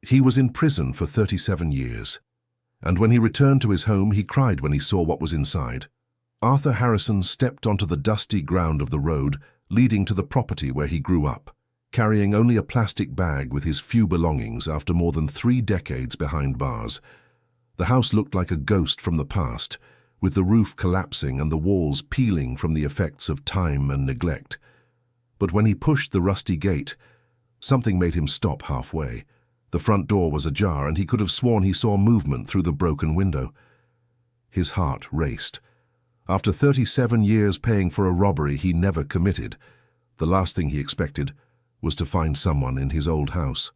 He was in prison for 37 years, and when he returned to his home, he cried when he saw what was inside. Arthur Harrison stepped onto the dusty ground of the road leading to the property where he grew up, carrying only a plastic bag with his few belongings after more than 3 decades behind bars. The house looked like a ghost from the past, with the roof collapsing and the walls peeling from the effects of time and neglect. But when he pushed the rusty gate, something made him stop halfway. The front door was ajar, and he could have sworn he saw movement through the broken window. His heart raced. After 37 years paying for a robbery he never committed, the last thing he expected was to find someone in his old house.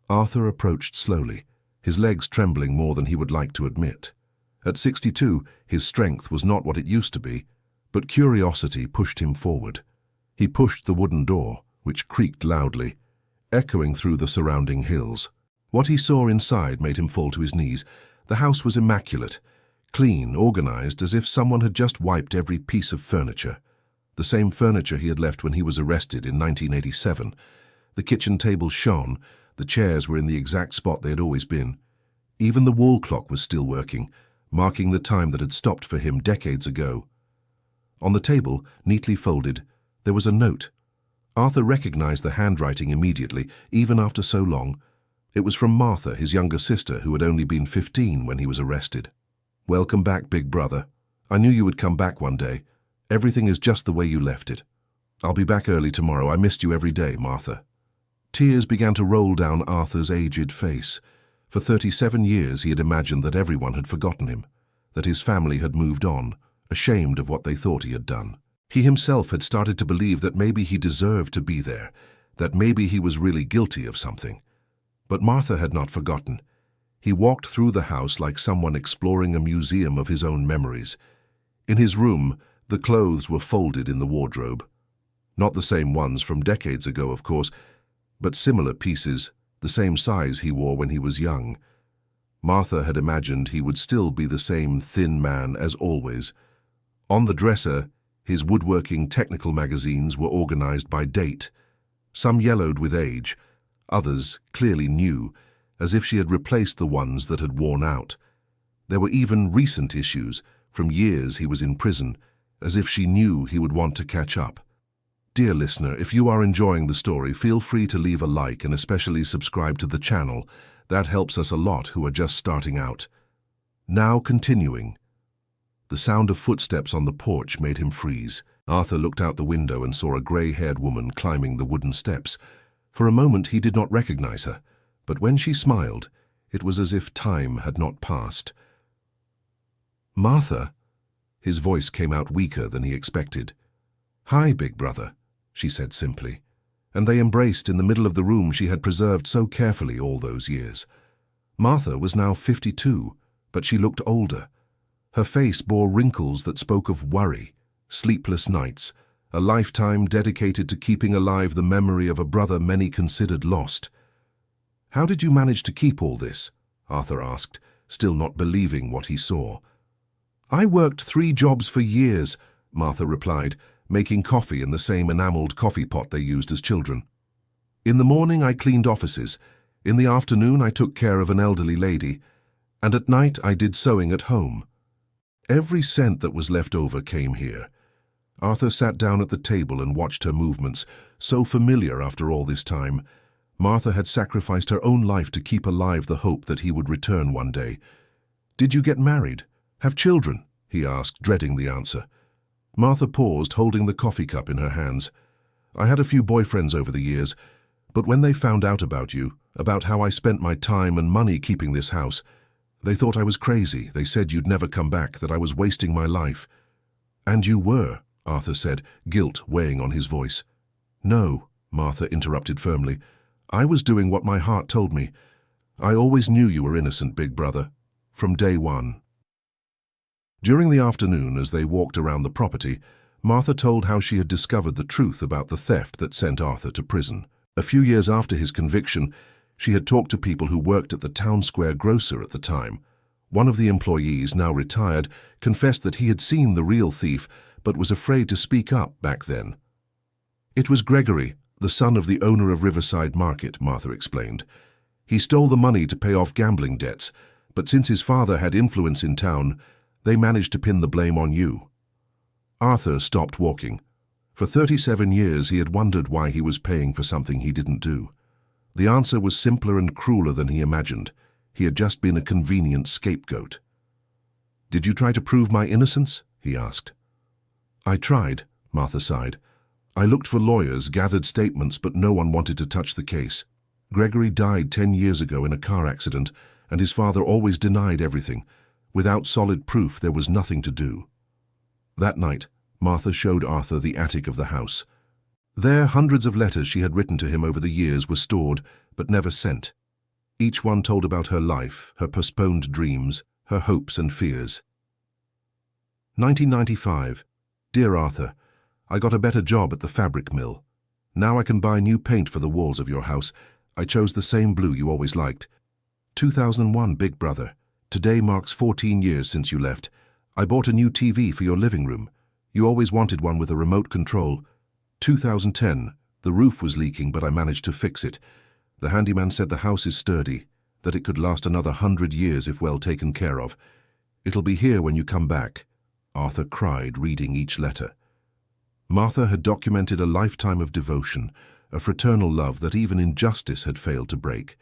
Arthur approached slowly, his legs trembling more than he would like to admit. At 62, his strength was not what it used to be, but curiosity pushed him forward. He pushed the wooden door, which creaked loudly, echoing through the surrounding hills. What he saw inside made him fall to his knees. The house was immaculate, clean, organized, as if someone had just wiped every piece of furniture. The same furniture he had left when he was arrested in 1987. The kitchen table shone, the chairs were in the exact spot they had always been. Even the wall clock was still working, marking the time that had stopped for him decades ago. On the table, neatly folded, there was a note. Arthur recognized the handwriting immediately, even after so long. It was from Martha, his younger sister, who had only been 15 when he was arrested. "Welcome back, big brother. I knew you would come back one day. Everything is just the way you left it. I'll be back early tomorrow. I missed you every day, Martha." Tears began to roll down Arthur's aged face. For 37 years he had imagined that everyone had forgotten him, that his family had moved on, ashamed of what they thought he had done. He himself had started to believe that maybe he deserved to be there, that maybe he was really guilty of something. But Martha had not forgotten. He walked through the house like someone exploring a museum of his own memories. In his room, the clothes were folded in the wardrobe. Not the same ones from decades ago, of course, but similar pieces, the same size he wore when he was young. Martha had imagined he would still be the same thin man as always. On the dresser, his woodworking technical magazines were organized by date. Some yellowed with age, others clearly new, as if she had replaced the ones that had worn out. There were even recent issues, from years he was in prison, as if she knew he would want to catch up. Dear listener, if you are enjoying the story, feel free to leave a like and especially subscribe to the channel. That helps us a lot who are just starting out. Now continuing. The sound of footsteps on the porch made him freeze. Arthur looked out the window and saw a grey-haired woman climbing the wooden steps. For a moment he did not recognize her, but when she smiled, it was as if time had not passed. "Martha?" His voice came out weaker than he expected. "Hi, big brother," she said simply, and they embraced in the middle of the room she had preserved so carefully all those years. Martha was now 52, but she looked older. Her face bore wrinkles that spoke of worry, sleepless nights, a lifetime dedicated to keeping alive the memory of a brother many considered lost. "How did you manage to keep all this?" Arthur asked, still not believing what he saw. "I worked 3 jobs for years," Martha replied, making coffee in the same enameled coffee pot they used as children. "In the morning I cleaned offices, in the afternoon I took care of an elderly lady, and at night I did sewing at home. Every cent that was left over came here." Arthur sat down at the table and watched her movements, so familiar after all this time. Martha had sacrificed her own life to keep alive the hope that he would return one day. "Did you get married? Have children?" he asked, dreading the answer. Martha paused, holding the coffee cup in her hands. "I had a few boyfriends over the years, but when they found out about you, about how I spent my time and money keeping this house, they thought I was crazy. They said you'd never come back, that I was wasting my life." "And you were," Arthur said, guilt weighing on his voice. "No," Martha interrupted firmly. "I was doing what my heart told me. I always knew you were innocent, big brother, from day one." During the afternoon, as they walked around the property, Martha told how she had discovered the truth about the theft that sent Arthur to prison. A few years after his conviction, she had talked to people who worked at the town square grocer at the time. One of the employees, now retired, confessed that he had seen the real thief, but was afraid to speak up back then. "It was Gregory, the son of the owner of Riverside Market," Martha explained. He stole the money to pay off gambling debts, but since his father had influence in town, they managed to pin the blame on you." Arthur stopped walking. For 37 years he had wondered why he was paying for something he didn't do. The answer was simpler and crueler than he imagined. He had just been a convenient scapegoat. "Did you try to prove my innocence?" he asked. "I tried," Martha sighed. "I looked for lawyers, gathered statements, but no one wanted to touch the case. Gregory died 10 years ago in a car accident, and his father always denied everything. Without solid proof, there was nothing to do." That night, Martha showed Arthur the attic of the house. There, hundreds of letters she had written to him over the years were stored, but never sent. Each one told about her life, her postponed dreams, her hopes and fears. 1995. Dear Arthur, I got a better job at the fabric mill. Now I can buy new paint for the walls of your house. I chose the same blue you always liked. 2001, Big Brother. Today marks 14 years since you left. I bought a new TV for your living room. You always wanted one with a remote control. 2010. The roof was leaking, but I managed to fix it. The handyman said the house is sturdy, that it could last another 100 years if well taken care of. It'll be here when you come back. Arthur cried, reading each letter. Martha had documented a lifetime of devotion, a fraternal love that even injustice had failed to break.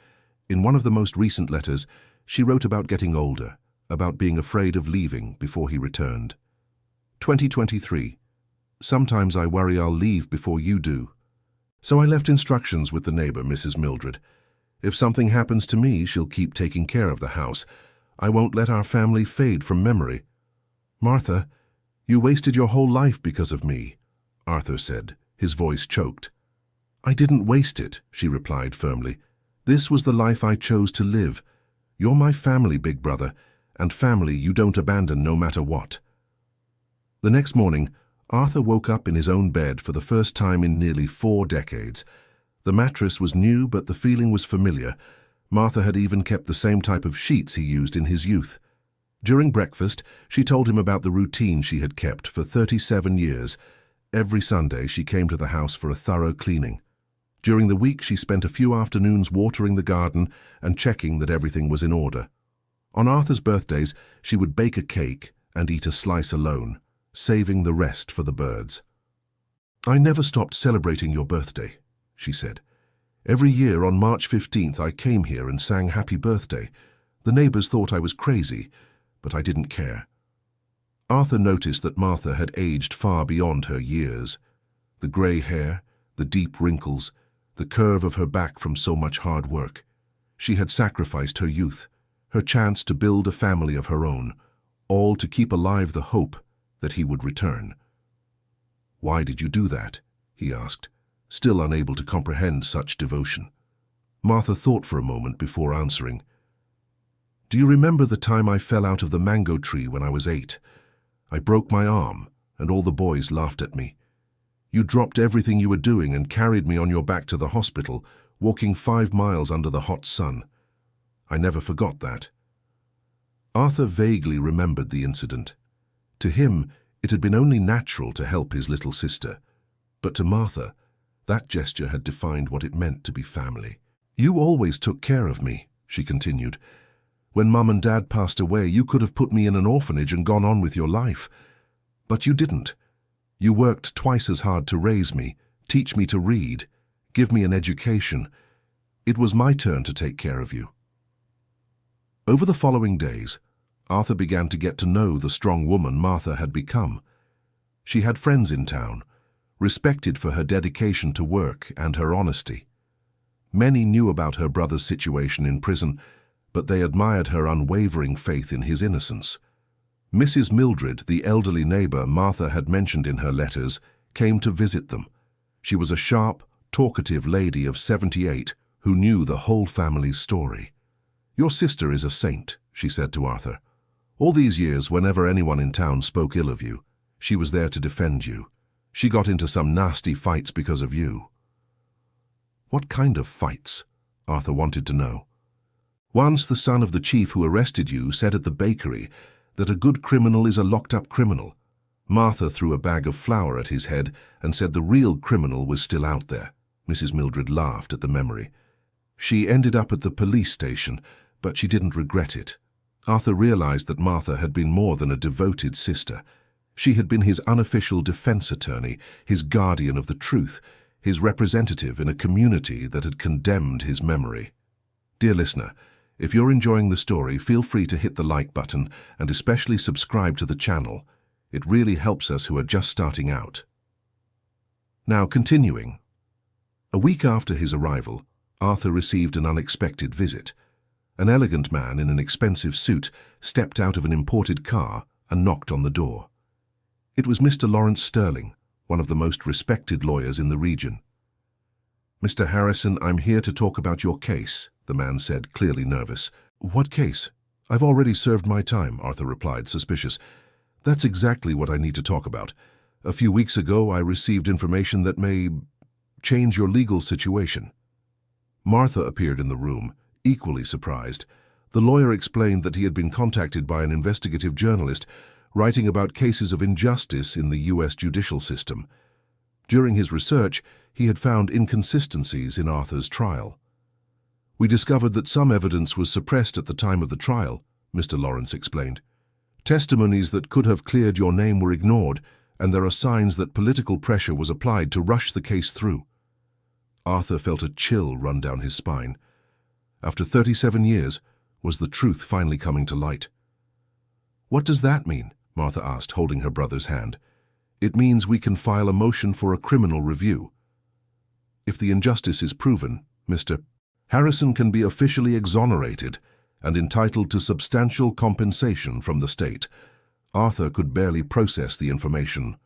In one of the most recent letters, she wrote about getting older, about being afraid of leaving before he returned. 2023. Sometimes I worry I'll leave before you do. So I left instructions with the neighbor, Mrs. Mildred. If something happens to me, she'll keep taking care of the house. I won't let our family fade from memory. Martha, you wasted your whole life because of me, Arthur said, his voice choked. I didn't waste it, she replied firmly. This was the life I chose to live. You're my family, Big Brother, and family you don't abandon no matter what. The next morning, Arthur woke up in his own bed for the first time in nearly 4 decades. The mattress was new, but the feeling was familiar. Martha had even kept the same type of sheets he used in his youth. During breakfast, she told him about the routine she had kept for 37 years. Every Sunday, she came to the house for a thorough cleaning. During the week, she spent a few afternoons watering the garden and checking that everything was in order. On Arthur's birthdays, she would bake a cake and eat a slice alone, saving the rest for the birds. I never stopped celebrating your birthday, she said. Every year on March 15th, I came here and sang happy birthday. The neighbors thought I was crazy, but I didn't care. Arthur noticed that Martha had aged far beyond her years. The grey hair, the deep wrinkles, the curve of her back from so much hard work. She had sacrificed her youth, her chance to build a family of her own, all to keep alive the hope that he would return. Why did you do that? He asked, still unable to comprehend such devotion. Martha thought for a moment before answering. Do you remember the time I fell out of the mango tree when I was 8? I broke my arm, and all the boys laughed at me. You dropped everything you were doing and carried me on your back to the hospital, walking 5 miles under the hot sun. I never forgot that. Arthur vaguely remembered the incident. To him, it had been only natural to help his little sister. But to Martha, that gesture had defined what it meant to be family. You always took care of me, she continued. When Mum and Dad passed away, you could have put me in an orphanage and gone on with your life. But you didn't. You worked twice as hard to raise me, teach me to read, give me an education. It was my turn to take care of you. Over the following days, Arthur began to get to know the strong woman Martha had become. She had friends in town, respected for her dedication to work and her honesty. Many knew about her brother's situation in prison, but they admired her unwavering faith in his innocence. Mrs. Mildred, the elderly neighbor Martha had mentioned in her letters, came to visit them. She was a sharp, talkative lady of 78 who knew the whole family's story. Your sister is a saint, she said to Arthur. All these years, whenever anyone in town spoke ill of you, she was there to defend you. She got into some nasty fights because of you. What kind of fights? Arthur wanted to know. Once the son of the chief who arrested you said at the bakery that a good criminal is a locked-up criminal. Martha threw a bag of flour at his head and said the real criminal was still out there. Mrs. Mildred laughed at the memory. She ended up at the police station, but she didn't regret it. Arthur realized that Martha had been more than a devoted sister. She had been his unofficial defense attorney, his guardian of the truth, his representative in a community that had condemned his memory. Dear listener, if you're enjoying the story, feel free to hit the like button and especially subscribe to the channel. It really helps us who are just starting out. Now continuing. A week after his arrival, Arthur received an unexpected visit. An elegant man in an expensive suit stepped out of an imported car and knocked on the door. It was Mr. Lawrence Sterling, one of the most respected lawyers in the region. "Mr. Harrison, I'm here to talk about your case," the man said, clearly nervous. "What case? I've already served my time," Arthur replied, suspicious. "That's exactly what I need to talk about. A few weeks ago, I received information that may change your legal situation." Martha appeared in the room, equally surprised. The lawyer explained that he had been contacted by an investigative journalist writing about cases of injustice in the U.S. judicial system. During his research, he had found inconsistencies in Arthur's trial. "We discovered that some evidence was suppressed at the time of the trial," Mr. Lawrence explained. "Testimonies that could have cleared your name were ignored, and there are signs that political pressure was applied to rush the case through." Arthur felt a chill run down his spine. After 37 years, was the truth finally coming to light? "What does that mean?" Martha asked, holding her brother's hand. "It means we can file a motion for a criminal review. If the injustice is proven, Mr. Harrison can be officially exonerated and entitled to substantial compensation from the state." Arthur could barely process the information.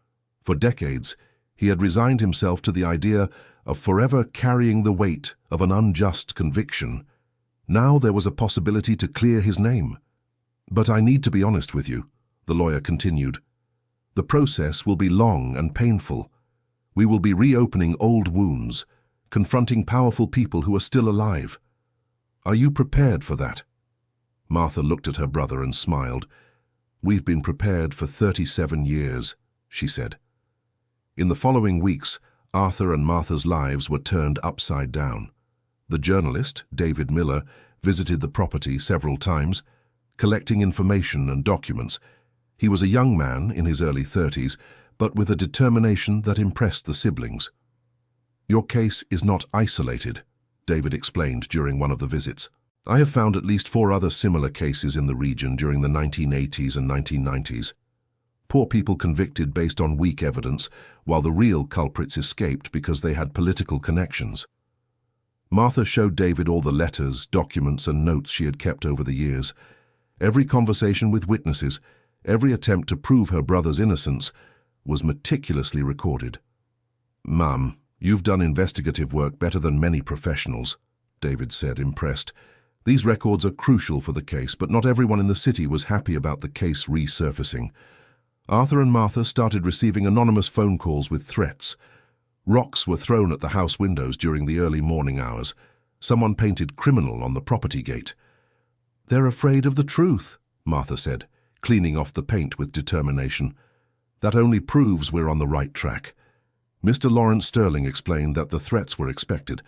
For decades, he had resigned himself to the idea of forever carrying the weight of an unjust conviction. Now there was a possibility to clear his name. "But I need to be honest with you," the lawyer continued. "The process will be long and painful. We will be reopening old wounds, confronting powerful people who are still alive. Are you prepared for that?" Martha looked at her brother and smiled. "We've been prepared for 37 years, she said. In the following weeks, Arthur and Martha's lives were turned upside down. The journalist, David Miller, visited the property several times, collecting information and documents. He was a young man in his early 30s, but with a determination that impressed the siblings. "Your case is not isolated," David explained during one of the visits. "I have found at least 4 other similar cases in the region during the 1980s and 1990s. Poor people convicted based on weak evidence, while the real culprits escaped because they had political connections." Martha showed David all the letters, documents, and notes she had kept over the years. Every conversation with witnesses, every attempt to prove her brother's innocence, was meticulously recorded. "Mum, you've done investigative work better than many professionals," David said, impressed. "These records are crucial for the case, but not everyone in the city was happy about the case resurfacing." Arthur and Martha started receiving anonymous phone calls with threats. Rocks were thrown at the house windows during the early morning hours. Someone painted "criminal" on the property gate. "They're afraid of the truth," Martha said, cleaning off the paint with determination. "That only proves we're on the right track." Mr. Lawrence Sterling explained that the threats were expected.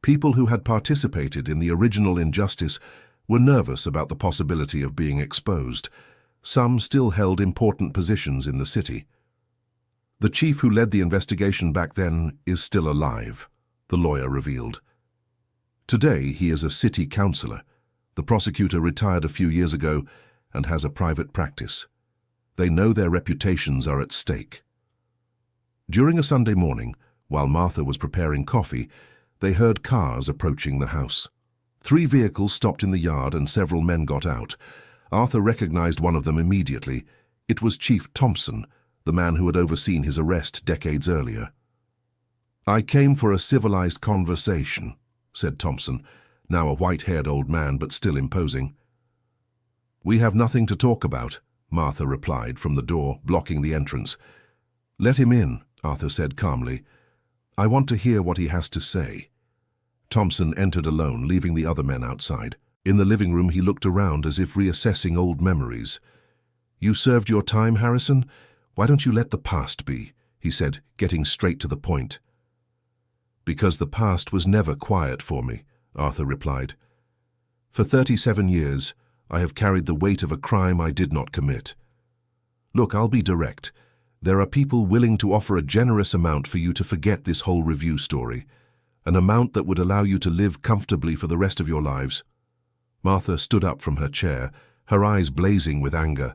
People who had participated in the original injustice were nervous about the possibility of being exposed. Some still held important positions in the city. "The chief who led the investigation back then is still alive," the lawyer revealed. "Today he is a city councillor. The prosecutor retired a few years ago and has a private practice. They know their reputations are at stake." During a Sunday morning, while Martha was preparing coffee, they heard cars approaching the house. 3 vehicles stopped in the yard and several men got out. Arthur recognized one of them immediately. It was Chief Thompson, the man who had overseen his arrest decades earlier. "I came for a civilized conversation," said Thompson, now a white-haired old man but still imposing. "We have nothing to talk about," Martha replied from the door, blocking the entrance. "Let him in," Arthur said calmly. "I want to hear what he has to say." Thompson entered alone, leaving the other men outside. In the living room, he looked around as if reassessing old memories. "You served your time, Harrison? Why don't you let the past be?" he said, getting straight to the point. "Because the past was never quiet for me," Arthur replied. For 37 years, I have carried the weight of a crime I did not commit. Look, I'll be direct. There are people willing to offer a generous amount for you to forget this whole review story, an amount that would allow you to live comfortably for the rest of your lives. Martha stood up from her chair, her eyes blazing with anger.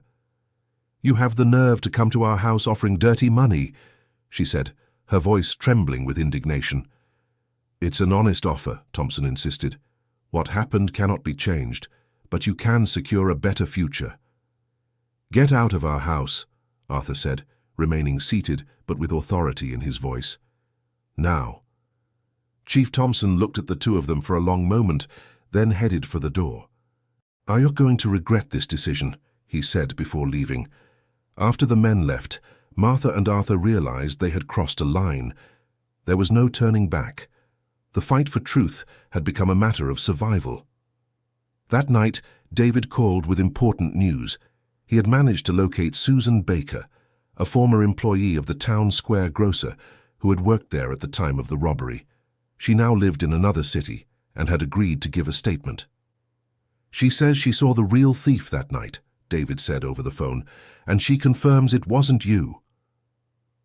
You have the nerve to come to our house offering dirty money, she said, her voice trembling with indignation. It's an honest offer, Thompson insisted. What happened cannot be changed, but you can secure a better future. Get out of our house, Arthur said, remaining seated but with authority in his voice. Now. Chief Thompson looked at the two of them for a long moment, then headed for the door. Are you going to regret this decision? He said before leaving. After the men left, Martha and Arthur realized they had crossed a line. There was no turning back. The fight for truth had become a matter of survival. That night, David called with important news. He had managed to locate Susan Baker, a former employee of the town square grocer who had worked there at the time of the robbery. She now lived in another city and had agreed to give a statement. She says she saw the real thief that night, David said over the phone, and she confirms it wasn't you.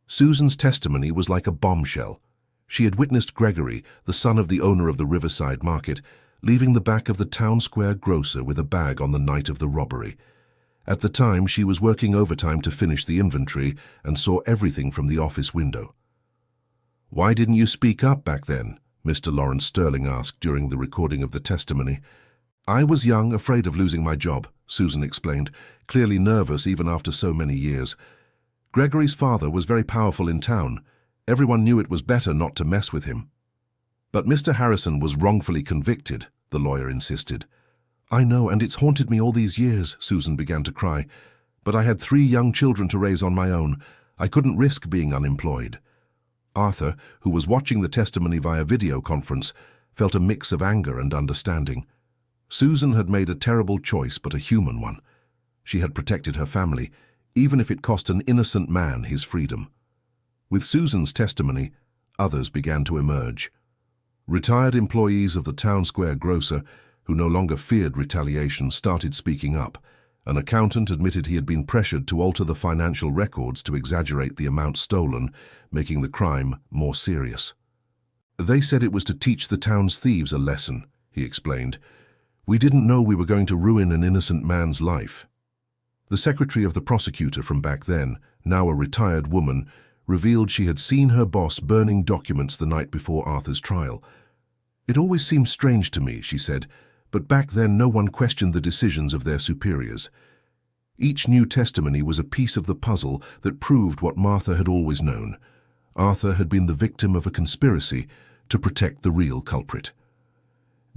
Susan's testimony was like a bombshell. She had witnessed Gregory, the son of the owner of the Riverside Market, leaving the back of the town square grocer with a bag on the night of the robbery. At the time, she was working overtime to finish the inventory and saw everything from the office window. Why didn't you speak up back then? Mr. Lawrence Sterling asked during the recording of the testimony. I was young, afraid of losing my job, Susan explained, clearly nervous even after so many years. Gregory's father was very powerful in town. Everyone knew it was better not to mess with him. But Mr. Harrison was wrongfully convicted, the lawyer insisted. I know, and it's haunted me all these years, Susan began to cry. But I had 3 young children to raise on my own. I couldn't risk being unemployed. Arthur, who was watching the testimony via video conference, felt a mix of anger and understanding. Susan had made a terrible choice, but a human one. She had protected her family, even if it cost an innocent man his freedom. With Susan's testimony, others began to emerge. Retired employees of the town square grocer, who no longer feared retaliation, started speaking up. An accountant admitted he had been pressured to alter the financial records to exaggerate the amount stolen, making the crime more serious. They said it was to teach the town's thieves a lesson, he explained. We didn't know we were going to ruin an innocent man's life. The secretary of the prosecutor from back then, now a retired woman, revealed she had seen her boss burning documents the night before Arthur's trial. It always seemed strange to me, she said, but back then no one questioned the decisions of their superiors. Each new testimony was a piece of the puzzle that proved what Martha had always known. Arthur had been the victim of a conspiracy to protect the real culprit.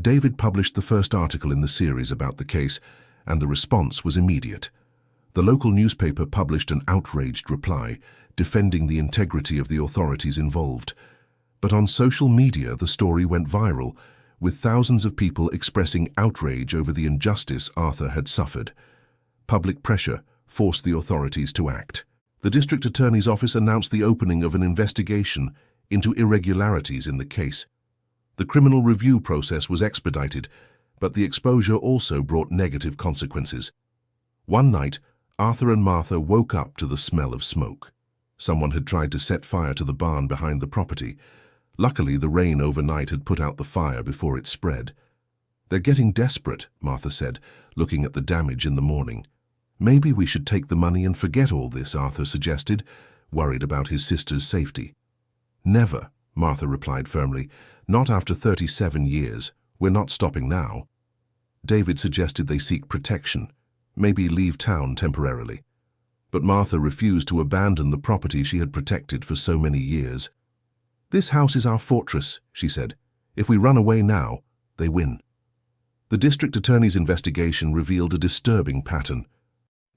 David published the first article in the series about the case, and the response was immediate. The local newspaper published an outraged reply, defending the integrity of the authorities involved. But on social media, the story went viral, with thousands of people expressing outrage over the injustice Arthur had suffered. Public pressure forced the authorities to act. The district attorney's office announced the opening of an investigation into irregularities in the case. The criminal review process was expedited, but the exposure also brought negative consequences. One night, Arthur and Martha woke up to the smell of smoke. Someone had tried to set fire to the barn behind the property. Luckily, the rain overnight had put out the fire before it spread. They're getting desperate, Martha said, looking at the damage in the morning. Maybe we should take the money and forget all this, Arthur suggested, worried about his sister's safety. Never, Martha replied firmly. Not after 37 years. We're not stopping now. David suggested they seek protection, maybe leave town temporarily. But Martha refused to abandon the property she had protected for so many years. This house is our fortress, she said. If we run away now, they win. The district attorney's investigation revealed a disturbing pattern.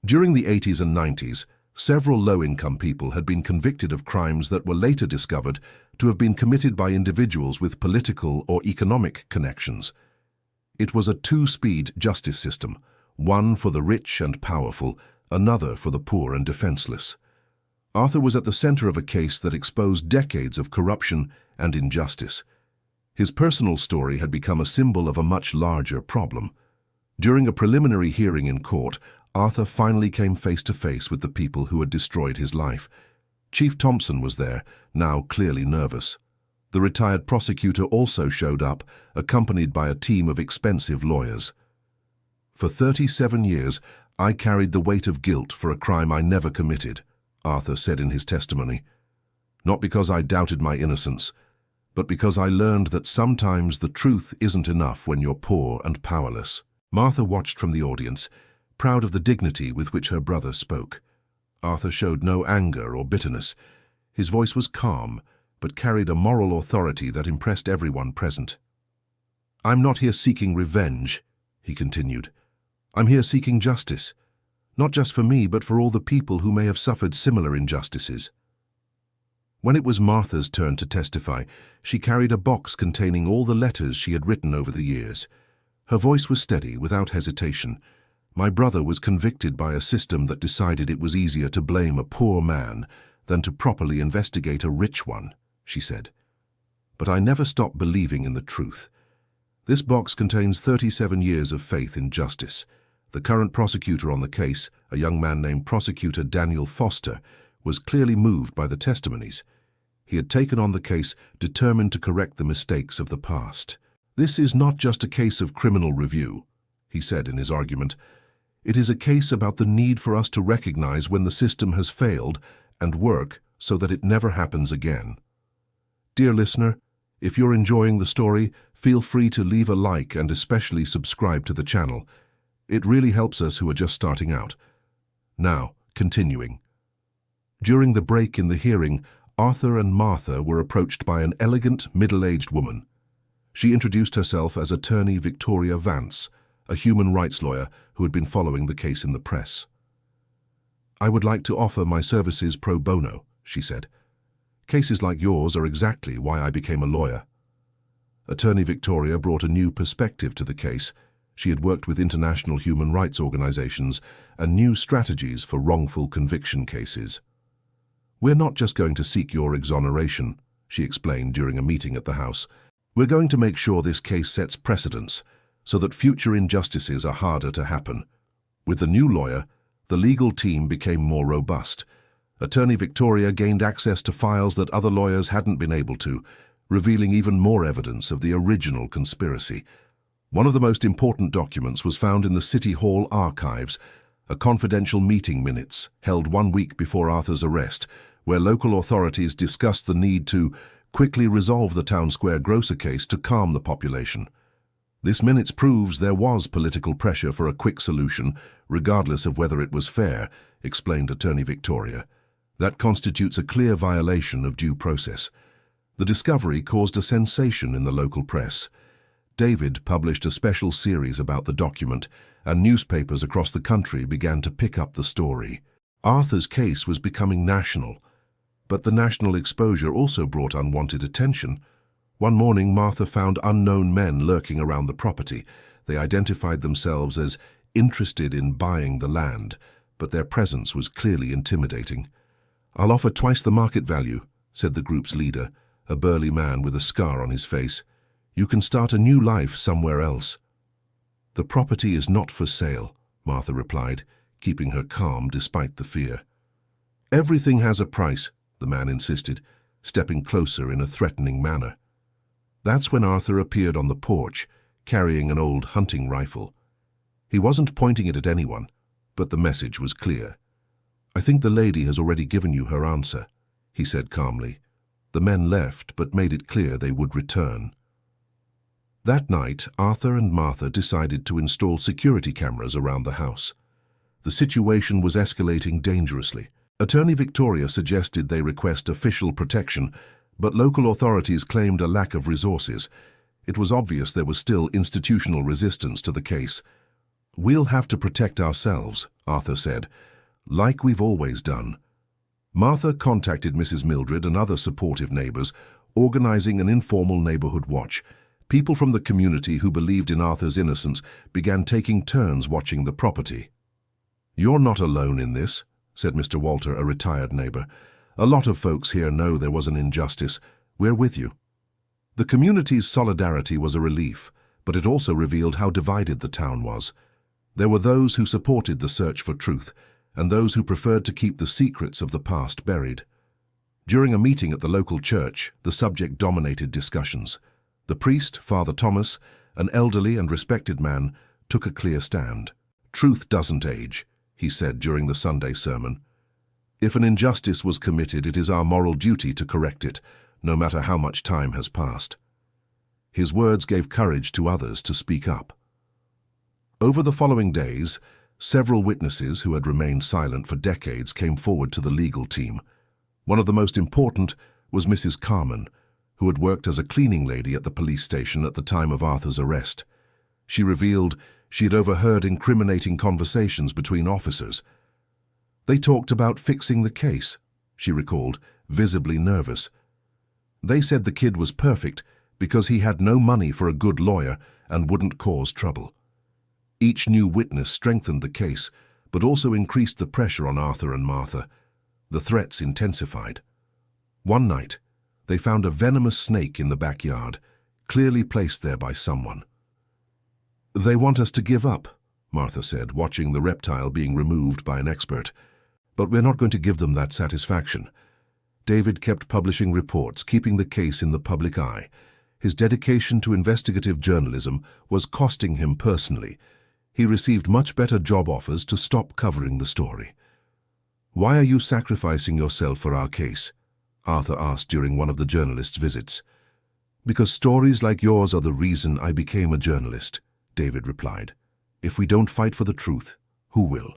During the 80s and 90s, several low-income people had been convicted of crimes that were later discovered to have been committed by individuals with political or economic connections. It was a two-speed justice system, one for the rich and powerful, another for the poor and defenseless. Arthur was at the center of a case that exposed decades of corruption and injustice. His personal story had become a symbol of a much larger problem. During a preliminary hearing in court, Arthur finally came face to face with the people who had destroyed his life. Chief Thompson was there, now clearly nervous. The retired prosecutor also showed up, accompanied by a team of expensive lawyers. "For 37 years, I carried the weight of guilt for a crime I never committed," Arthur said in his testimony. "Not because I doubted my innocence, but because I learned that sometimes the truth isn't enough when you're poor and powerless." Martha watched from the audience, proud of the dignity with which her brother spoke. Arthur showed no anger or bitterness. His voice was calm, but carried a moral authority that impressed everyone present. "I'm not here seeking revenge," he continued. "I'm here seeking justice, not just for me, but for all the people who may have suffered similar injustices." When it was Martha's turn to testify, she carried a box containing all the letters she had written over the years. Her voice was steady, without hesitation. "My brother was convicted by a system that decided it was easier to blame a poor man than to properly investigate a rich one," she said. "But I never stopped believing in the truth. This box contains 37 years of faith in justice. The current prosecutor on the case, a young man named Prosecutor Daniel Foster, was clearly moved by the testimonies. He had taken on the case, determined to correct the mistakes of the past. This is not just a case of criminal review," he said in his argument. "It is a case about the need for us to recognize when the system has failed and work so that it never happens again." Dear listener, if you're enjoying the story, feel free to leave a like and especially subscribe to the channel. It really helps us who are just starting out. Now, continuing. During the break in the hearing, Arthur and Martha were approached by an elegant, middle-aged woman. She introduced herself as Attorney Victoria Vance, a human rights lawyer who had been following the case in the press. "I would like to offer my services pro bono," she said. "Cases like yours are exactly why I became a lawyer." Attorney Victoria brought a new perspective to the case. She had worked with international human rights organizations and knew strategies for wrongful conviction cases. "We're not just going to seek your exoneration," she explained during a meeting at the House. "We're going to make sure this case sets precedents so that future injustices are harder to happen." With the new lawyer, the legal team became more robust. Attorney Victoria gained access to files that other lawyers hadn't been able to, revealing even more evidence of the original conspiracy. One of the most important documents was found in the City Hall archives, a confidential meeting minutes held 1 week before Arthur's arrest, where local authorities discussed the need to quickly resolve the Town Square grocer case to calm the population. This minutes proves there was political pressure for a quick solution, regardless of whether it was fair, explained Attorney Victoria. That constitutes a clear violation of due process. The discovery caused a sensation in the local press. David published a special series about the document, and newspapers across the country began to pick up the story. Arthur's case was becoming national, but the national exposure also brought unwanted attention. One morning, Martha found unknown men lurking around the property. They identified themselves as interested in buying the land, but their presence was clearly intimidating. "I'll offer twice the market value," said the group's leader, a burly man with a scar on his face. "You can start a new life somewhere else." "The property is not for sale," Martha replied, keeping her calm despite the fear. "Everything has a price," the man insisted, stepping closer in a threatening manner. That's when Arthur appeared on the porch, carrying an old hunting rifle. He wasn't pointing it at anyone, but the message was clear. "I think the lady has already given you her answer," he said calmly. The men left, but made it clear they would return. That night, Arthur and Martha decided to install security cameras around the house. The situation was escalating dangerously. Attorney Victoria suggested they request official protection, but local authorities claimed a lack of resources. It was obvious there was still institutional resistance to the case. "We'll have to protect ourselves," Arthur said, "like we've always done." Martha contacted Mrs. Mildred and other supportive neighbors, organizing an informal neighborhood watch. People from the community who believed in Arthur's innocence began taking turns watching the property. "You're not alone in this," said Mr. Walter, a retired neighbor. "A lot of folks here know there was an injustice. We're with you." The community's solidarity was a relief, but it also revealed how divided the town was. There were those who supported the search for truth, and those who preferred to keep the secrets of the past buried. During a meeting at the local church, the subject dominated discussions. The priest, Father Thomas, an elderly and respected man, took a clear stand. "Truth doesn't age," he said during the Sunday sermon. "If an injustice was committed, it is our moral duty to correct it, no matter how much time has passed." His words gave courage to others to speak up. Over the following days, several witnesses who had remained silent for decades came forward to the legal team. One of the most important was Mrs. Carman, who had worked as a cleaning lady at the police station at the time of Arthur's arrest. She revealed she had overheard incriminating conversations between officers. "They talked about fixing the case," she recalled, visibly nervous. "They said the kid was perfect because he had no money for a good lawyer and wouldn't cause trouble." Each new witness strengthened the case, but also increased the pressure on Arthur and Martha. The threats intensified. One night, they found a venomous snake in the backyard, clearly placed there by someone. "They want us to give up," Martha said, watching the reptile being removed by an expert. "But we're not going to give them that satisfaction." David kept publishing reports, keeping the case in the public eye. His dedication to investigative journalism was costing him personally. He received much better job offers to stop covering the story. "Why are you sacrificing yourself for our case?" Arthur asked during one of the journalist's visits. "Because stories like yours are the reason I became a journalist," David replied. "If we don't fight for the truth, who will?"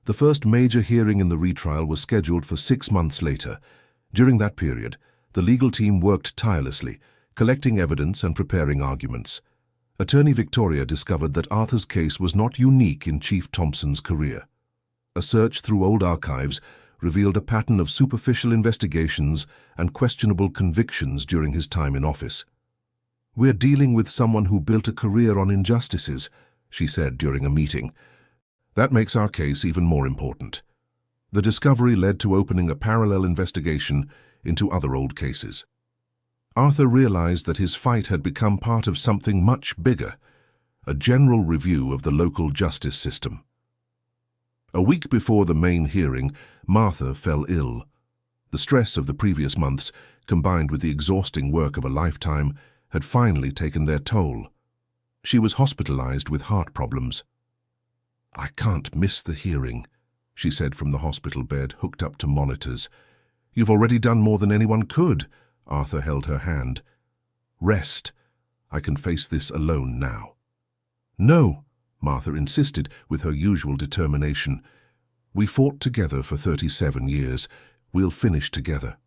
The first major hearing in the retrial was scheduled for 6 months later. During that period, the legal team worked tirelessly, collecting evidence and preparing arguments. Attorney Victoria discovered that Arthur's case was not unique in Chief Thompson's career. A search through old archives revealed a pattern of superficial investigations and questionable convictions during his time in office. "We're dealing with someone who built a career on injustices," she said during a meeting. "That makes our case even more important." The discovery led to opening a parallel investigation into other old cases. Arthur realized that his fight had become part of something much bigger, a general review of the local justice system. A week before the main hearing, Martha fell ill. The stress of the previous months, combined with the exhausting work of a lifetime, had finally taken their toll. She was hospitalized with heart problems. "I can't miss the hearing," she said from the hospital bed, hooked up to monitors. "You've already done more than anyone could." Arthur held her hand. "Rest. I can face this alone now." "No," Martha insisted with her usual determination. "We fought together for 37 years. We'll finish together."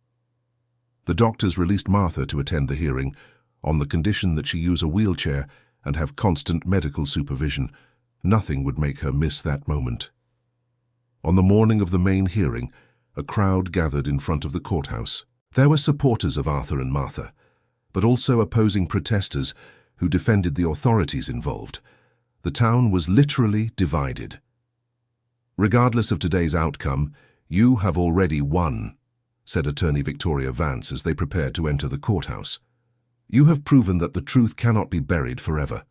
The doctors released Martha to attend the hearing, on the condition that she use a wheelchair and have constant medical supervision. Nothing would make her miss that moment. On the morning of the main hearing, a crowd gathered in front of the courthouse. There were supporters of Arthur and Martha, but also opposing protesters who defended the authorities involved. The town was literally divided. "Regardless of today's outcome, you have already won," said Attorney Victoria Vance as they prepared to enter the courthouse. "You have proven that the truth cannot be buried forever."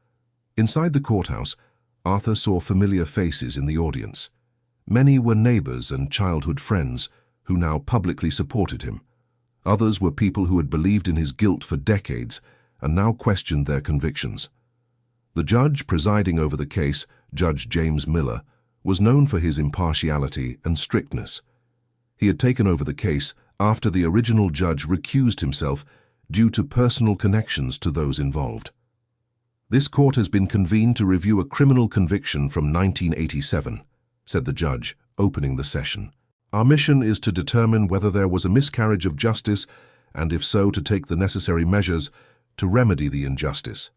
Inside the courthouse, Arthur saw familiar faces in the audience. Many were neighbors and childhood friends who now publicly supported him. Others were people who had believed in his guilt for decades and now questioned their convictions. The judge presiding over the case, Judge James Miller, was known for his impartiality and strictness. He had taken over the case after the original judge recused himself due to personal connections to those involved. "This court has been convened to review a criminal conviction from 1987, said the judge, opening the session. "Our mission is to determine whether there was a miscarriage of justice and, if so, to take the necessary measures to remedy the injustice."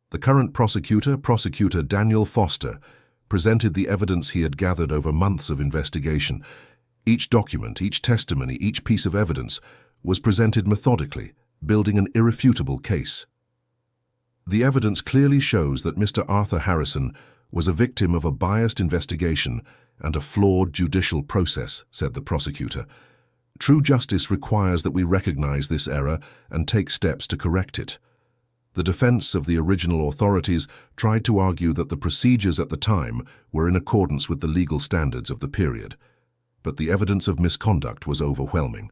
The current prosecutor, Prosecutor Daniel Foster, presented the evidence he had gathered over months of investigation. Each document, each testimony, each piece of evidence was presented methodically, building an irrefutable case. "The evidence clearly shows that Mr. Arthur Harrison was a victim of a biased investigation and a flawed judicial process," said the prosecutor. True justice requires that we recognize this error and take steps to correct it. The defense of the original authorities tried to argue that the procedures at the time were in accordance with the legal standards of the period, but the evidence of misconduct was overwhelming.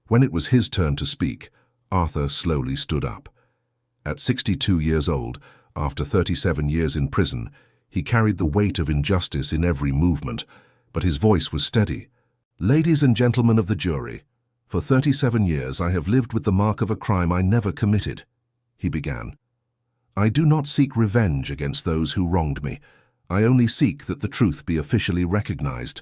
When it was his turn to speak, Arthur slowly stood up. At 62 years old, after 37 years in prison, he carried the weight of injustice in every movement, but his voice was steady. "Ladies and gentlemen of the jury, for 37 years I have lived with the mark of a crime I never committed," he began. "I do not seek revenge against those who wronged me. I only seek that the truth be officially recognized."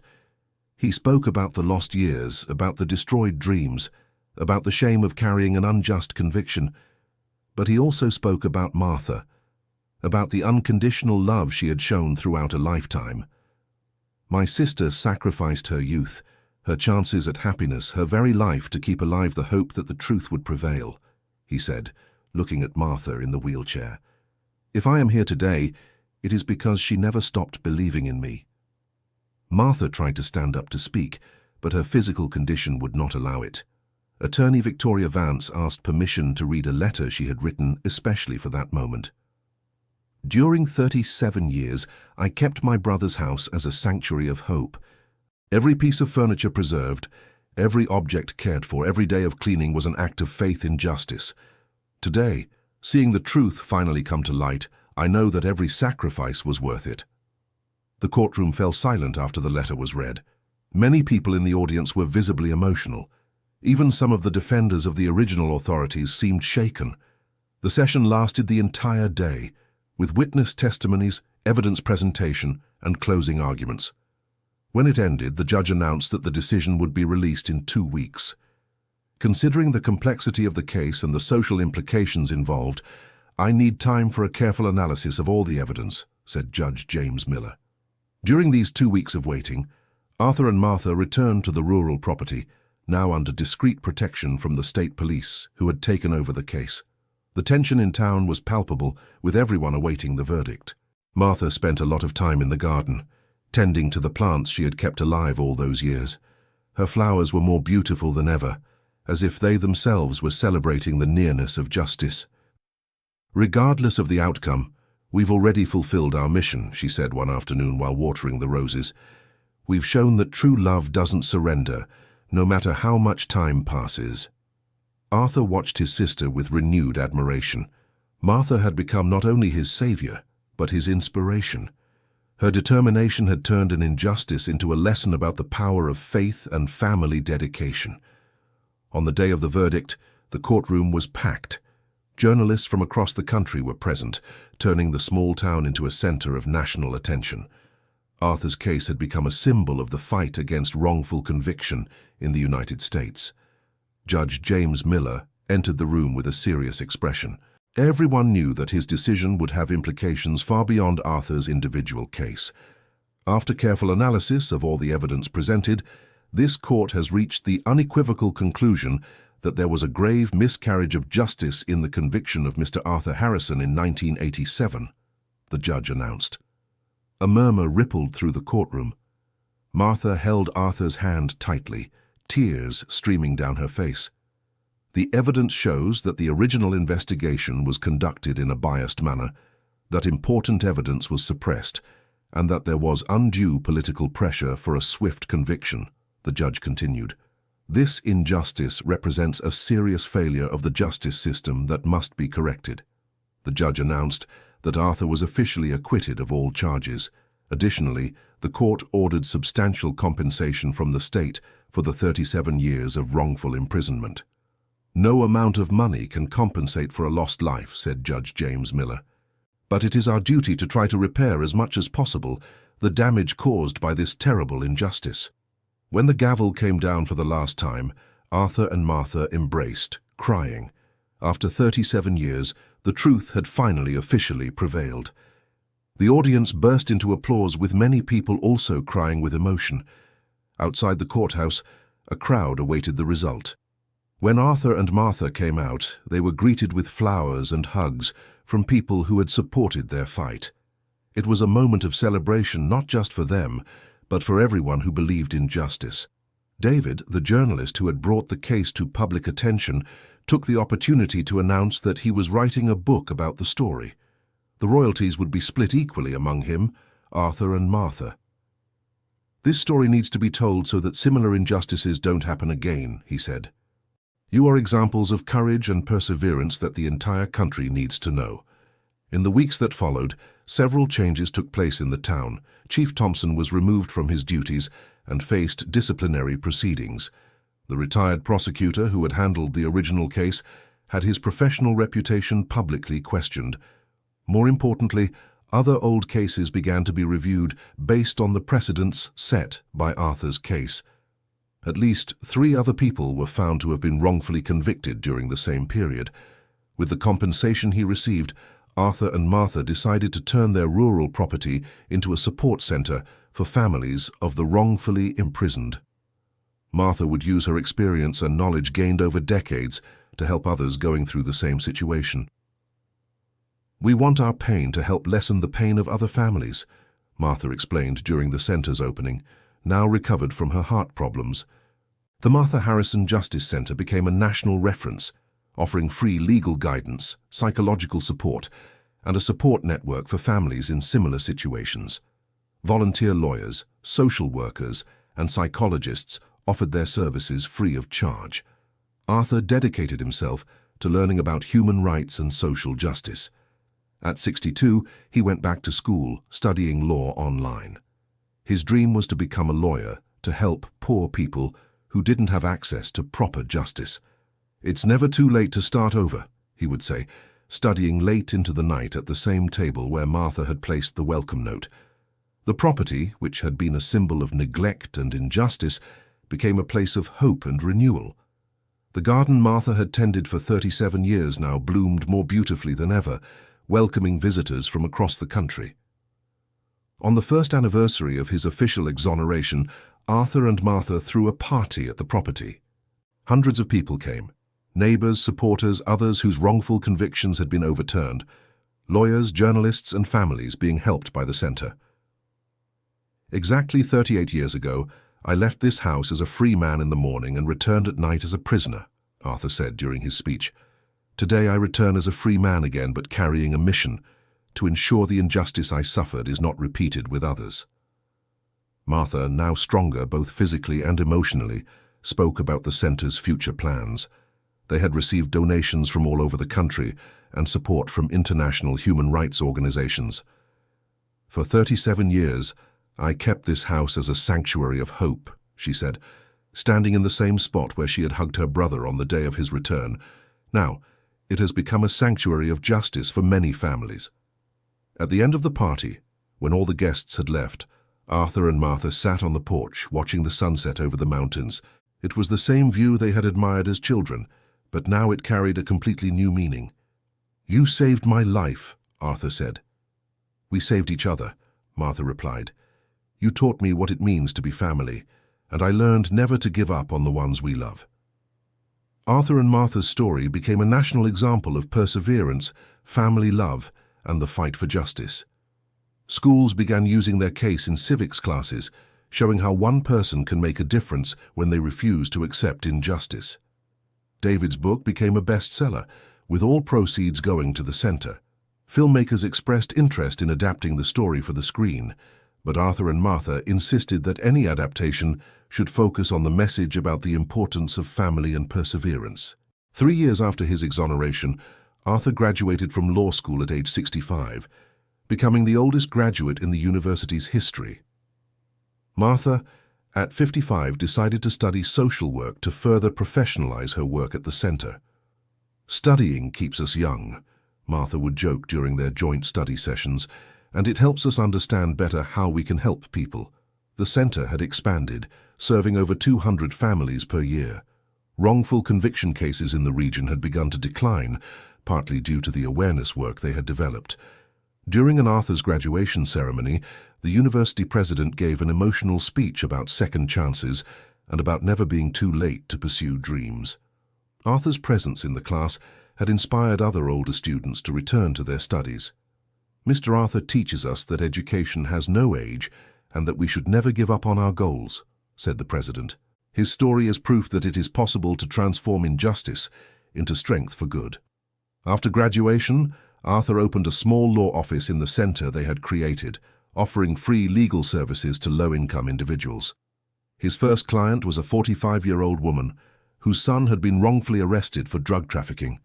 He spoke about the lost years, about the destroyed dreams, about the shame of carrying an unjust conviction. But he also spoke about Martha, about the unconditional love she had shown throughout a lifetime. "My sister sacrificed her youth, her chances at happiness, her very life to keep alive the hope that the truth would prevail," he said, looking at Martha in the wheelchair. "If I am here today, it is because she never stopped believing in me." Martha tried to stand up to speak, but her physical condition would not allow it. Attorney Victoria Vance asked permission to read a letter she had written especially for that moment. "During 37 years, I kept my brother's house as a sanctuary of hope. Every piece of furniture preserved, every object cared for, every day of cleaning was an act of faith in justice. Today, seeing the truth finally come to light, I know that every sacrifice was worth it." The courtroom fell silent after the letter was read. Many people in the audience were visibly emotional. Even some of the defenders of the original authorities seemed shaken. The session lasted the entire day, with witness testimonies, evidence presentation, and closing arguments. When it ended, the judge announced that the decision would be released in 2 weeks. "Considering the complexity of the case and the social implications involved, I need time for a careful analysis of all the evidence," said Judge James Miller. During these 2 weeks of waiting, Arthur and Martha returned to the rural property, now under discreet protection from the state police who had taken over the case. The tension in town was palpable, with everyone awaiting the verdict. Martha spent a lot of time in the garden, tending to the plants she had kept alive all those years. Her flowers were more beautiful than ever, as if they themselves were celebrating the nearness of justice. "Regardless of the outcome, we've already fulfilled our mission," she said one afternoon while watering the roses. "We've shown that true love doesn't surrender, no matter how much time passes." Arthur watched his sister with renewed admiration. Martha had become not only his savior, but his inspiration. Her determination had turned an injustice into a lesson about the power of faith and family dedication. On the day of the verdict, the courtroom was packed. Journalists from across the country were present, turning the small town into a center of national attention. Arthur's case had become a symbol of the fight against wrongful conviction in the United States. Judge James Miller entered the room with a serious expression. Everyone knew that his decision would have implications far beyond Arthur's individual case. After careful analysis of all the evidence presented, this court has reached the unequivocal conclusion that there was a grave miscarriage of justice in the conviction of Mr. Arthur Harrison in 1987, the judge announced. A murmur rippled through the courtroom. Martha held Arthur's hand tightly, tears streaming down her face. "The evidence shows that the original investigation was conducted in a biased manner, that important evidence was suppressed, and that there was undue political pressure for a swift conviction," the judge continued. "This injustice represents a serious failure of the justice system that must be corrected." The judge announced that Arthur was officially acquitted of all charges. Additionally, the court ordered substantial compensation from the state for the 37 years of wrongful imprisonment. "No amount of money can compensate for a lost life," said Judge James Miller. "But it is our duty to try to repair as much as possible the damage caused by this terrible injustice." When the gavel came down for the last time, Arthur and Martha embraced, crying. After 37 years, the truth had finally officially prevailed. The audience burst into applause, with many people also crying with emotion. Outside the courthouse, a crowd awaited the result. When Arthur and Martha came out, they were greeted with flowers and hugs from people who had supported their fight. It was a moment of celebration not just for them, but for everyone who believed in justice. David, the journalist who had brought the case to public attention, took the opportunity to announce that he was writing a book about the story. The royalties would be split equally among him, Arthur and Martha. "This story needs to be told so that similar injustices don't happen again," he said. "You are examples of courage and perseverance that the entire country needs to know." In the weeks that followed, several changes took place in the town. Chief Thompson was removed from his duties and faced disciplinary proceedings. The retired prosecutor who had handled the original case had his professional reputation publicly questioned. More importantly, other old cases began to be reviewed based on the precedents set by Arthur's case. At least 3 other people were found to have been wrongfully convicted during the same period. With the compensation he received, Arthur and Martha decided to turn their rural property into a support center for families of the wrongfully imprisoned. Martha would use her experience and knowledge gained over decades to help others going through the same situation. "We want our pain to help lessen the pain of other families," Martha explained during the center's opening, now recovered from her heart problems. The Martha Harrison Justice Center became a national reference, offering free legal guidance, psychological support, and a support network for families in similar situations. Volunteer lawyers, social workers, and psychologists offered their services free of charge. Arthur dedicated himself to learning about human rights and social justice. At 62, he went back to school, studying law online. His dream was to become a lawyer, to help poor people who didn't have access to proper justice. "It's never too late to start over," he would say, studying late into the night at the same table where Martha had placed the welcome note. The property, which had been a symbol of neglect and injustice, became a place of hope and renewal. The garden Martha had tended for 37 years now bloomed more beautifully than ever, welcoming visitors from across the country. On the first anniversary of his official exoneration, Arthur and Martha threw a party at the property. Hundreds of people came. Neighbors, supporters, others whose wrongful convictions had been overturned. Lawyers, journalists, and families being helped by the center. "Exactly 38 years ago, I left this house as a free man in the morning and returned at night as a prisoner," Arthur said during his speech. "Today I return as a free man again, but carrying a mission, to ensure the injustice I suffered is not repeated with others." Martha, now stronger both physically and emotionally, spoke about the center's future plans. They had received donations from all over the country and support from international human rights organizations. "For 37 years, I kept this house as a sanctuary of hope," she said, standing in the same spot where she had hugged her brother on the day of his return. "Now, it has become a sanctuary of justice for many families." At the end of the party, when all the guests had left, Arthur and Martha sat on the porch watching the sunset over the mountains. It was the same view they had admired as children, but now it carried a completely new meaning. "You saved my life," Arthur said. "We saved each other," Martha replied. "You taught me what it means to be family, and I learned never to give up on the ones we love." Arthur and Martha's story became a national example of perseverance, family love, and the fight for justice. Schools began using their case in civics classes, showing how one person can make a difference when they refuse to accept injustice. David's book became a bestseller, with all proceeds going to the center. Filmmakers expressed interest in adapting the story for the screen, but Arthur and Martha insisted that any adaptation should focus on the message about the importance of family and perseverance. 3 years after his exoneration, Arthur graduated from law school at age 65, becoming the oldest graduate in the university's history. Martha, at 55, decided to study social work to further professionalize her work at the center. "Studying keeps us young," Martha would joke during their joint study sessions, "and it helps us understand better how we can help people." The center had expanded, serving over 200 families per year. Wrongful conviction cases in the region had begun to decline, partly due to the awareness work they had developed. During an Arthur's graduation ceremony, the university president gave an emotional speech about second chances and about never being too late to pursue dreams. Arthur's presence in the class had inspired other older students to return to their studies. "Mr. Arthur teaches us that education has no age and that we should never give up on our goals," said the president. His story is proof that it is possible to transform injustice into strength for good. After graduation, Arthur opened a small law office in the center they had created, offering free legal services to low-income individuals. His first client was a 45-year-old woman whose son had been wrongfully arrested for drug trafficking.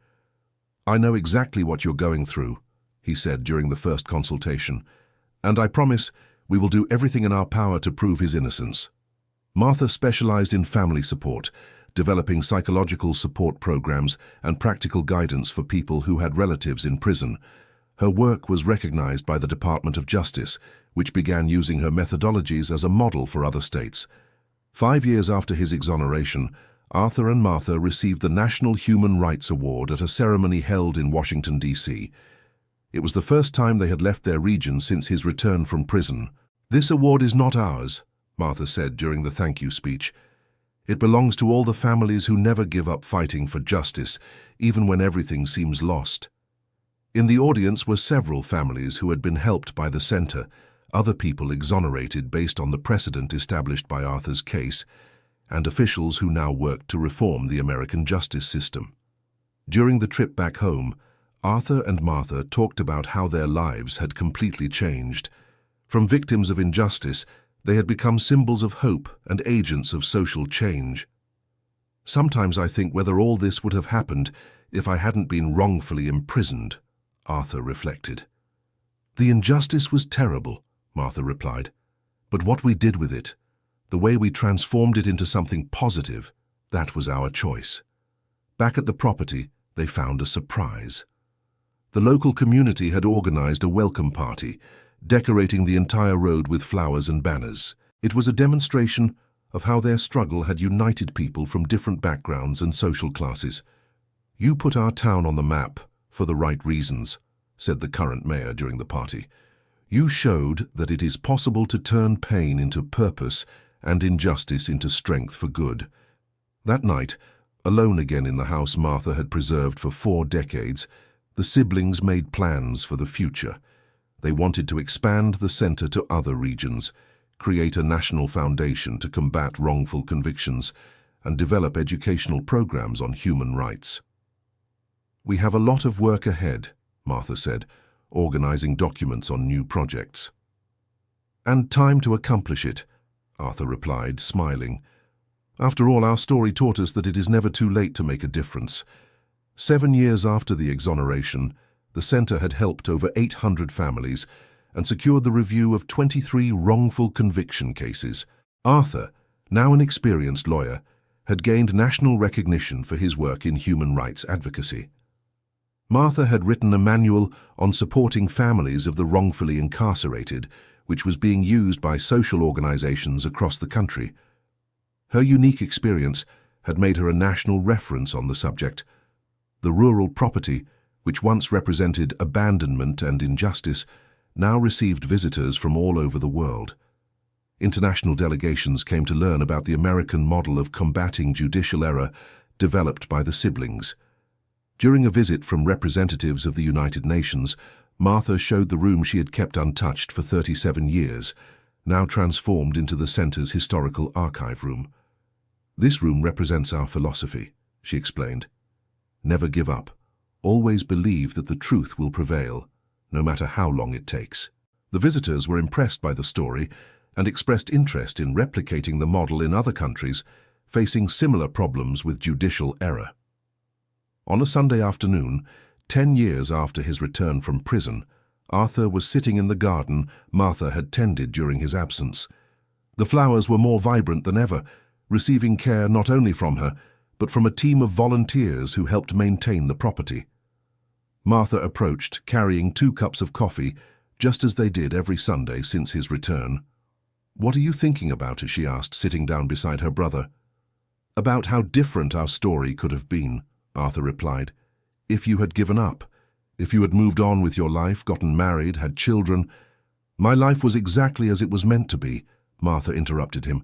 "I know exactly what you're going through," he said during the first consultation, "and I promise we will do everything in our power to prove his innocence." Martha specialized in family support, developing psychological support programs and practical guidance for people who had relatives in prison. Her work was recognized by the Department of Justice, which began using her methodologies as a model for other states. 5 years after his exoneration, Arthur and Martha received the National Human Rights Award at a ceremony held in Washington, D.C. It was the first time they had left their region since his return from prison. "This award is not ours," Martha said during the thank you speech. "It belongs to all the families who never give up fighting for justice, even when everything seems lost." In the audience were several families who had been helped by the center, other people exonerated based on the precedent established by Arthur's case, and officials who now worked to reform the American justice system. During the trip back home, Arthur and Martha talked about how their lives had completely changed. From victims of injustice, they had become symbols of hope and agents of social change. "Sometimes I think whether all this would have happened if I hadn't been wrongfully imprisoned," Arthur reflected. "The injustice was terrible," Martha replied, "but what we did with it, the way we transformed it into something positive, that was our choice." Back at the property, they found a surprise. The local community had organized a welcome party, decorating the entire road with flowers and banners. It was a demonstration of how their struggle had united people from different backgrounds and social classes. "You put our town on the map for the right reasons," said the current mayor during the party. "You showed that it is possible to turn pain into purpose and injustice into strength for good." That night, alone again in the house Martha had preserved for 4 decades, the siblings made plans for the future. They wanted to expand the center to other regions, create a national foundation to combat wrongful convictions, and develop educational programs on human rights. "We have a lot of work ahead," Martha said, organizing documents on new projects. "And time to accomplish it," Arthur replied, smiling. "After all, our story taught us that it is never too late to make a difference." 7 years after the exoneration, the center had helped over 800 families and secured the review of 23 wrongful conviction cases. Arthur, now an experienced lawyer, had gained national recognition for his work in human rights advocacy. Martha had written a manual on supporting families of the wrongfully incarcerated, which was being used by social organizations across the country. Her unique experience had made her a national reference on the subject. The rural property, which once represented abandonment and injustice, now received visitors from all over the world. International delegations came to learn about the American model of combating judicial error developed by the siblings. During a visit from representatives of the United Nations, Martha showed the room she had kept untouched for 37 years, now transformed into the center's historical archive room. "This room represents our philosophy," she explained. "Never give up. Always believe that the truth will prevail, no matter how long it takes." The visitors were impressed by the story and expressed interest in replicating the model in other countries facing similar problems with judicial error. On a Sunday afternoon, 10 years after his return from prison, Arthur was sitting in the garden Martha had tended during his absence. The flowers were more vibrant than ever, receiving care not only from her, but from a team of volunteers who helped maintain the property. Martha approached, carrying 2 cups of coffee, just as they did every Sunday since his return. "What are you thinking about?" she asked, sitting down beside her brother. "About how different our story could have been," Arthur replied. "If you had given up, if you had moved on with your life, gotten married, had children." "My life was exactly as it was meant to be," Martha interrupted him.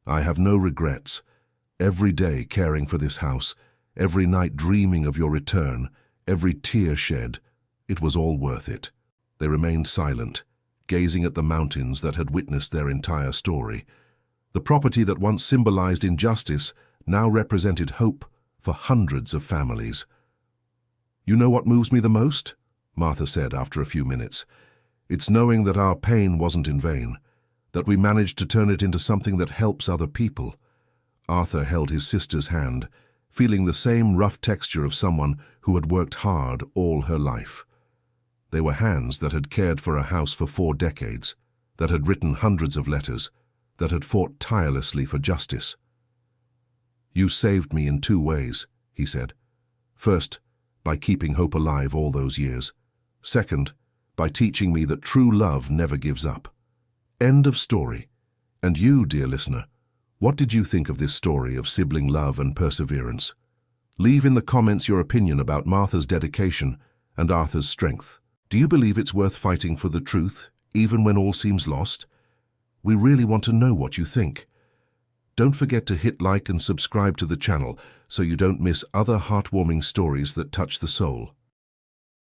"I have no regrets. Every day caring for this house, every night dreaming of your return, every tear shed, it was all worth it." They remained silent, gazing at the mountains that had witnessed their entire story. The property that once symbolized injustice now represented hope for hundreds of families. "You know what moves me the most?" Martha said after a few minutes. "It's knowing that our pain wasn't in vain, that we managed to turn it into something that helps other people." Arthur held his sister's hand, feeling the same rough texture of someone who had worked hard all her life. They were hands that had cared for a house for 4 decades, that had written hundreds of letters, that had fought tirelessly for justice. "You saved me in 2 ways," he said. "First, by keeping hope alive all those years. Second, by teaching me that true love never gives up." End of story. And you, dear listener, what did you think of this story of sibling love and perseverance? Leave in the comments your opinion about Martha's dedication and Arthur's strength. Do you believe it's worth fighting for the truth, even when all seems lost? We really want to know what you think. Don't forget to hit like and subscribe to the channel so you don't miss other heartwarming stories that touch the soul.